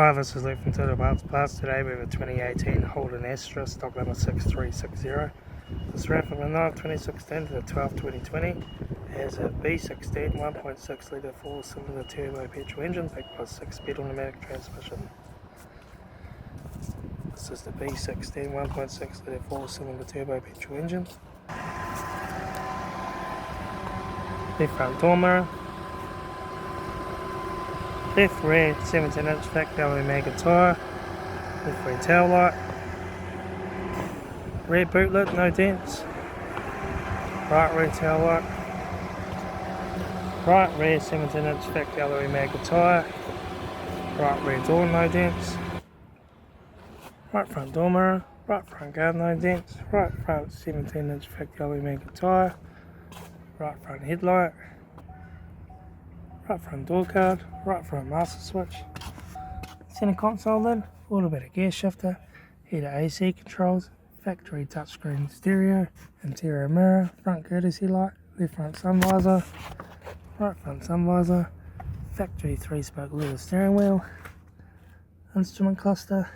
Hi, this is Luke from Total Parts. Today we have a 2018 Holden Astra, stock number 6360. This ran from the 9th 2016 to the 12th 2020. It has a B16 1.6 litre 4-cylinder turbo petrol engine backed by a 6-speed automatic transmission. This is the B16 1.6 litre 4-cylinder turbo petrol engine. Left front door mirror. Left rear 17-inch factory aluminium tyre, left rear tail light, rear boot lid, no dents, right rear tail light, right rear 17-inch factory aluminium tyre, right rear door, no dents, right front door mirror, right front guard, no dents, right front 17-inch factory aluminium tyre, right front headlight, right front door card, right front master switch, centre console lid, automatic gear shifter, heater AC controls, factory touchscreen stereo, interior mirror, front courtesy light, left front sun visor, right front sun visor, factory 3-spoke leather steering wheel, instrument cluster,